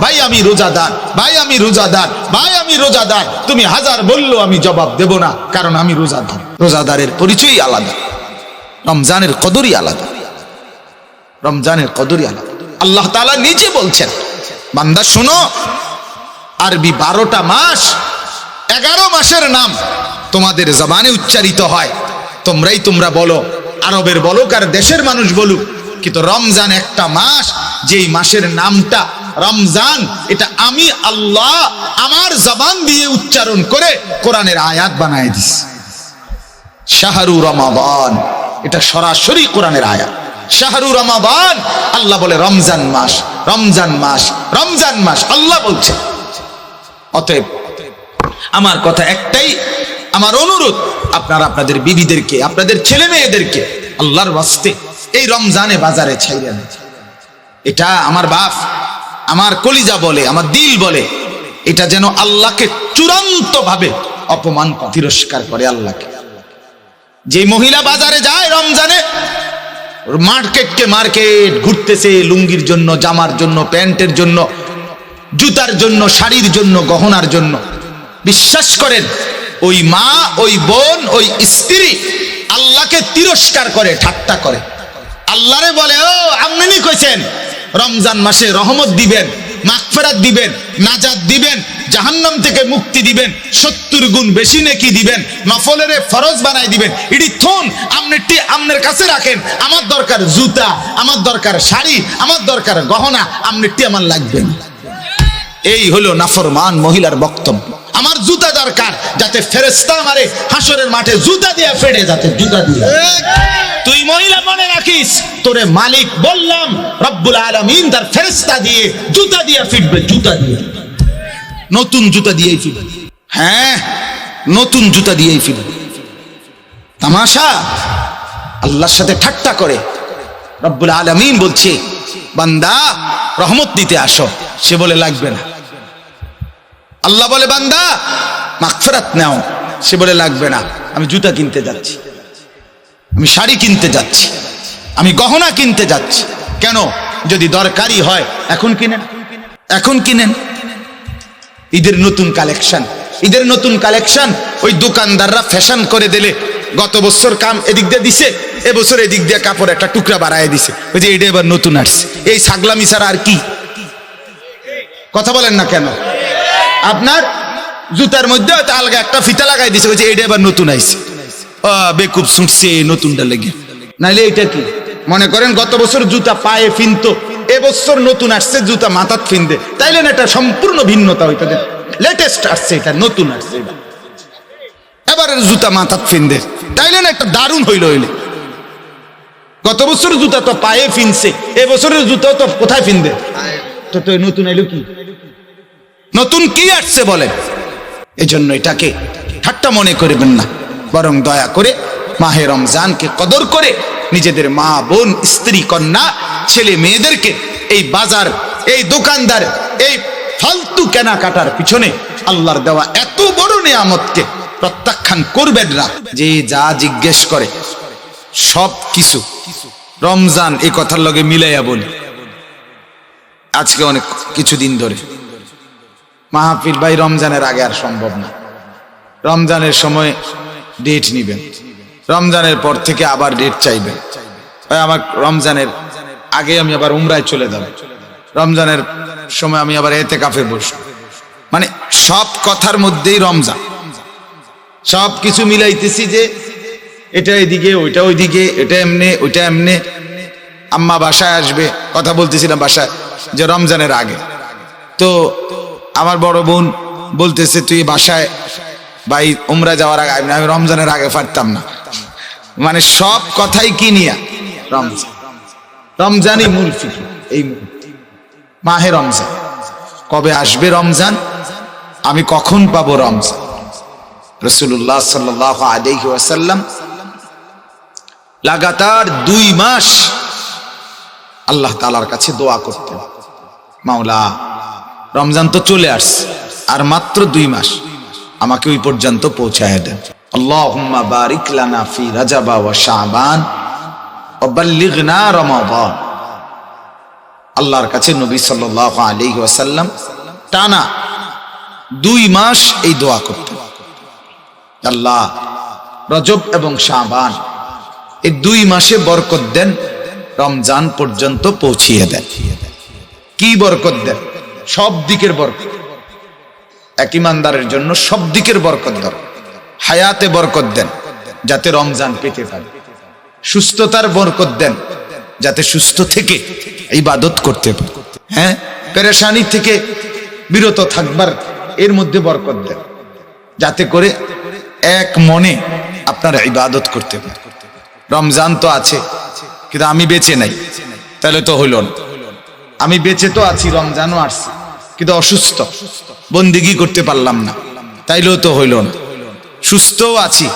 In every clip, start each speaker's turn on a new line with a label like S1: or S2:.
S1: ভাই আমি রোজাদার, ভাই আমি রোজাদার, ভাই আমি রোজাদার। তুমি হাজার বললো আমি জবাব দেব না, কারণ আমি রোজাদার। রোজাদারের পরিচয়ই আলাদা, রমজানের কদরই আলাদা, রমজানের কদরই আলাদা। আল্লাহ তাআলা নিজে বলছেন, বান্দা শোনো, আরবি 12টা মাস, 11 মাসের নাম তোমাদের জবানে উচ্চারিত হয়, তোমরা বলো, আরবের বলুক আর দেশের মানুষ বলুক, কিন্তু রমজান একটা মাস, যেই মাসের নামটা রমজান, এটা আমি আল্লাহ আমার জবান দিয়ে উচ্চারণ করে কোরআনের আয়াত বানায় দিস। শাহরু রমাদান, এটা সরাসরি কোরআনের আয়াত। শাহরু রমাদান, আল্লাহ বলে রমজান মাস, রমজান মাস, রমজান মাস, আল্লাহ বলছে। অতএব আমার কথা একটাই, আমার অনুরোধ, আপনারা আপনাদের বিবিদেরকে, আপনাদের ছেলে মেয়েদেরকে আল্লাহর ওয়াস্তে এই রমজানে বাজারে ছাইরেন। এটা আমার বাপ, আমার কলিজা বলে, আমার দিল বলে, এটা যেন আল্লাহকে চূড়ান্ত ভাবে অপমান করে, তিরস্কার করে আল্লাহকে। যে মহিলা বাজারে যায় রমজানে, মার্কেটকে মার্কেট ঘুরতেছে, লুঙ্গির জন্য, জামার জন্য, প্যান্টের জন্য, জুতার জন্য, শাড়ির জন্য, গহনার জন্য, বিশ্বাস করেন ওই মা, ওই বোন, ওই স্ত্রী আল্লাহকে তিরস্কার করে, ঠাট্টা করে। আল্লাহরে বলে, ও আপনি কইছেন রমজান মাসে রহমত দিবেন, মাগফিরাত দিবেন, নাজাত দিবেন, জাহান্নাম থেকে মুক্তি দিবেন, 70 গুণ বেশি নেকি দিবেন, নফলের ফরজ বানাই দিবেন। এটি থুন আমনেরটি আমনের কাছে রাখেন। আমার দরকার জুতা, আমার দরকার শাড়ি, আমার দরকার গহনা, আমনেরটি আমার লাগবে না। এই হলো নাফরমান মহিলার বক্তব্য। আমার জুতা দরকার, যাতে ফেরেশতা আমারে হাসরের মাঠে জুতা দিয়ে ফেড়ে, যাতে জুতা দিয়ে। তুই মহিলা মনে রাখিস, তোরে মালিক বললাম রব্বুল আলামিন তার ফেরেশতা দিয়ে জুতা দিয়ে ফিরবে, জুতা দিয়ে, নতুন জুতা দিয়েই ফিরবে। হ্যাঁ, নতুন জুতা দিয়েই ফিরবে। তামাশা, আল্লাহর সাথে ঠাট্টা করে। রব্বুল আলামিন বলছে, বান্দা রহমত দিতে আসো, সে বলে লাগবে না। আল্লাহ বলে, বান্দা মাগফিরাত নাও, সে বলে লাগবে না। আমি জুতা কিনতে যাচ্ছি, আমি শাড়ি কিনতে যাচ্ছি, আমি গহনা কিনতে যাচ্ছি। কেন? যদি দরকারি হয় এখন কিনেন, এখন কিনেন। ঈদের নতুন কালেকশন, ঈদের নতুন কালেকশন ওই দোকানদাররা ফ্যাশন করে দিলে, গত বছর কাম এদিক দিয়ে দিছে, এবছর এদিক দিয়ে কাপড় একটা টুকরা বাড়ায় দিছে, ওই যে এটা এবার নতুন আসছে। এই ছাগলামি ছাড়া আর কি? কথা বলেন না কেন? আপনার জুতার মধ্যে আলগা একটা ফিতা লাগাই দিছে, ওই যে এটা এবার নতুন আইছে, বেকুব ছুটছে নতুনটা লেগে। নাইলে এটা কি মনে করেন গত বছর জুতা পায়ে ফিনতো, এবছর নতুন আসছে জুতা মাথাত ফিনদে, তাইলে না এটা সম্পূর্ণ ভিন্নতা হইতে দেন। লেটেস্ট আসছে, এটা নতুন আসছে, এবার জুতা মাথাত ফিনদে, তাইলে না একটা দারুণ হইল। হইলে গত বছর জুতা তো পায়ে ফিনছে, এবছরের জুতা তো কোথায় ফিনদে? তো নতুন আইলো কি? নতুন কি আসছে বলেন? এজন্য এটাকে ঠাট্টা মনে করবেন না, বরং দয়া করে মাহে রমজানকে কদর করে নিজেদের মা, বোন, স্ত্রী, কন্যা, ছেলে মেয়েদেরকে এই বাজার, এই দোকানদার, এই ফালতু কেনাকাটার পিছনে আল্লাহর দেওয়া এত বড় নিয়ামতকে প্রত্যাখ্যান করবেন না। যে যা জিজ্ঞেস করে সব কিছু রমজান এই কথার লগে মিলাইয়া বলি। আজকে অনেক কিছুদিন ধরে মাহফিল, ভাই রমজানের আগে আর সম্ভব না, রমজানের সময় ডেট নিবেন, রমজানের পর থেকে আবার ডেট চাইবেন। আমার রমজানের আগে আমি আবার উমরায় চলে যাব, রমজানের সময় আমি আবার এতেকাফে বসব। মানে সব কথার মধ্যেই রমজান, সব কিছু মিলাইতেছি যে এটা এদিকে, ওইটা ওইদিকে, এটা এমনে, ওইটা এমনে। আম্মা বাসায় আসবে, কথা বলতেছিলাম বাসায়, যে রমজানের আগে। তো আমার বড় বোন বলতেছে, তুই বাসায় ভাই উমরা যাওয়ার আগে, আমি রমজানের আগে পারতাম না। মানে সব কথাই কি নিয়া? রমজান। রমজানই মূল ফিকির। এই মাহে রমজান কবে আসবে, রমজান আমি কখন পাবো রমজান। রাসূলুল্লাহ সাল্লাল্লাহু আলাইহি ওয়াসাল্লাম লাগাতার 2 মাস আল্লাহ তাআলার কাছে দোয়া করতেন, মাওলা রমজান তো চলে আসছে, আর মাত্র 2 মাস, আমাকে ওই পর্যন্ত পৌঁছায় দেন। আল্লাহুম্মা বারিক লানা ফি রাজাবা ওয়া শাবান ওয়া বাল্লিগনা রমাদান। আল্লাহর কাছে নবী সাল্লাল্লাহু আলাইহি ওয়াসাল্লাম টানা 2 মাস এই দোয়া করতেন, আল্লাহ রজব এবং শাবান এই 2 মাসে বরকত দেন, রমজান পর্যন্ত পৌঁছিয়ে দেন। কি বরকত দেন? সব দিকের বরকত। এক ইমানদারের জন্য সব দিকের বরকত দরকার। হায়াতে বরকত দেন যাতে রমজান পেতে পারে, সুস্থতার বরকত দেন যাতে সুস্থ থেকে ইবাদত করতে পারে, হ্যাঁ, পেরেশানি থেকে বিরত থাকবার এর মধ্যে বরকত দেন যাতে করে এক মনে আপনারা ইবাদত করতে পারে। রমজান তো আছে কিন্তু আমি বেঁচে নাই, তাহলে তো হইল না। আমি বেঁচে তো আছি, রমজানও আসছে কিন্তু অসুস্থ, বন্দিগি করতে পারলাম না, তাইলেও তো হইল না। সুস্থও আছি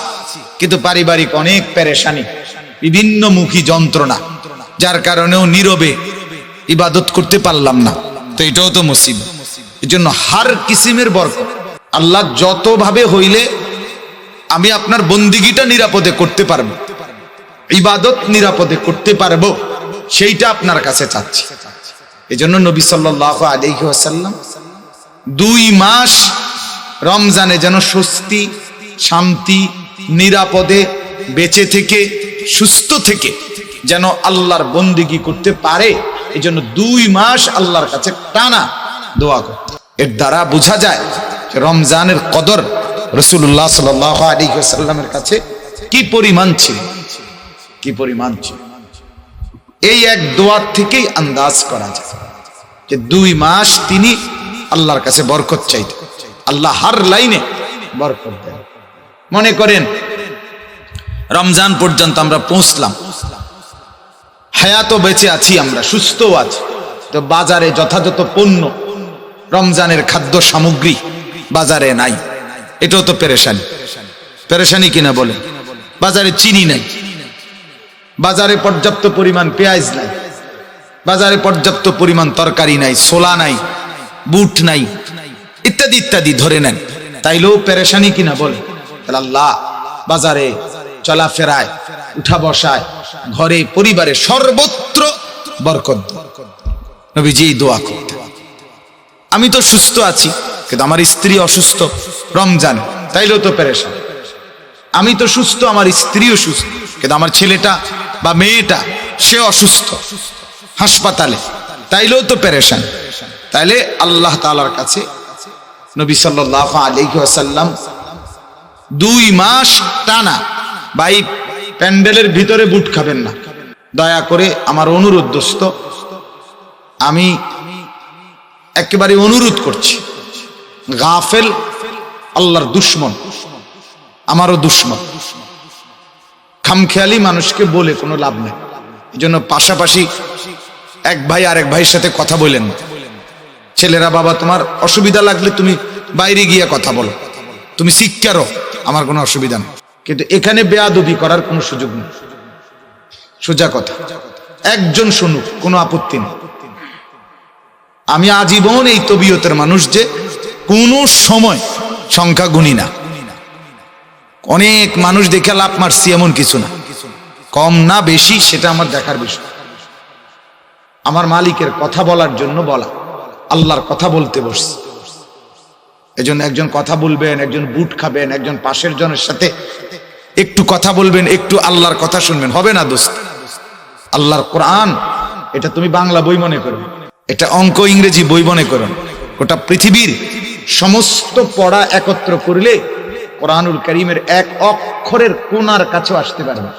S1: কিন্তু পারিবারিক অনেক পেরেশানি, বিভিন্ন মুখী যন্ত্রণা, যার কারণেও নীরবে ইবাদত করতে পারলাম না, তো এটাও তো মুসিবত। এই জন্য হার কিসিমের বরকত আল্লাহ যতভাবে হইলে আমি আপনার বন্দিগিটা নিরাপদে করতে পারবো, ইবাদত নিরাপদে করতে পারবো, সেইটা আপনার কাছে চাচ্ছি। এই জন্য নবী সাল্লাল্লাহু আলাইহি ওয়াসাল্লাম 2 মাস রমজানে যেন স্বস্তি, শান্তি, নিরাপদে বেঁচে থেকে সুস্থ থেকে যেন আল্লাহর বন্দিগি করতে পারে, এই জন্য 2 মাস আল্লাহর কাছে টানা দোয়া করত। এর দ্বারা বোঝা যায় যে রমজানের কদর রাসূলুল্লাহ সাল্লাল্লাহু আলাইহি ওয়াসাল্লামের কাছে কি পরিমাণ ছিল, কি পরিমাণ ছিল। এই এক দোয়া থেকেই আন্দাজ করা যায় যে 2 মাস তিনি আল্লাহর কাছে বরকত চাইতেন। আল্লাহ হার লাইনে বরকত দেন। মনে করেন রমজান পর্যন্ত আমরা পৌঁছলাম, হায়াতও বেঁচে আছি, আমরা সুস্থও আছি, তো বাজারে যথাযথ পণ্য, রমজানের খাদ্য সামগ্রী বাজারে নাই, এটাও তো পেরেশানি। পেরেশানি কিনা বলেন? বাজারে চিনি নাই, বাজারে পর্যাপ্ত পরিমাণ পেঁয়াজ নাই, বাজারে পর্যাপ্ত পরিমাণ তরকারি নাই, ছোলা নাই, বুট নাই, ইত্যাদি ইত্যাদি ধরে নেন, তাইলেও পেরেশানি কিনা বলে? তাহলে আল্লাহ বাজারে চলাফেরায়, উঠা বসায়, ঘরে, পরিবারে সর্বত্র বরকত নবীজি এই দোয়া করতেন। আমি তো সুস্থ আছি কিন্তু আমার স্ত্রী অসুস্থ রমজান, তাইলেও তো পেরেশান। আমি তো সুস্থ, আমার স্ত্রীও সুস্থ, কিন্তু আমার ছেলেটা বা মেয়েটা সে অসুস্থ হাসপাতালে, তাইলেও তো পেরেশান। তাইলে আল্লাহ তাআলার কাছে নবী সাল্লাল্লাহু আলাইহি ওয়াসাল্লাম 2 মাস টানা, ভাই প্যান্ডেলের ভিতরে বুট খাবেন না, দয়া করে আমার অনুরোধ দোস্ত, আমি একেবারে অনুরোধ করছি, গাফেল আল্লাহর দুশ্মন, আমারও দুশ্মন, খামখেয়ালি মানুষকে বলে কোনো লাভ নেই। এই জন্য পাশাপাশি এক ভাই আরেক ভাইয়ের সাথে কথা বলেন না। ছেলেরা, বাবা তোমার অসুবিধা লাগলে তুমি বাইরে গিয়ে কথা বলো, তুমি শিক্ষারও, আমার কোনো অসুবিধা নেই, কিন্তু এখানে বেয়াদবি করার কোনো সুযোগ নেই। সোজা কথা, একজন শুনুক, কোনো আপত্তি নেই। আমি আজীবন এই তবিয়তের মানুষ যে কোনো সময় সংখ্যা গুনি না, অনেক মানুষ দেখে লাভ মারছি এমন কিছু না, কম না বেশি সেটা আমার দেখার বিষয়। আমার মালিকের কথা বলার জন্য বলা, আল্লাহর কথা বলতে বসছি। এজন্য একজন কথা বলবেন, একজন বুট খাবেন, একজন পাশের জনের সাথে একটু কথা বলবেন, একটু আল্লাহর কথা শুনবেন, হবে না দোস্ত। আল্লাহর কোরআন এটা তুমি বাংলা বই মনে করো, এটা অঙ্ক ইংরেজি বই মনে করো, গোটা পৃথিবীর সমস্ত পড়া একত্র করলে কোরআনুল কারীমের এক অক্ষরের কোণার কাছেও আসতে পারবে।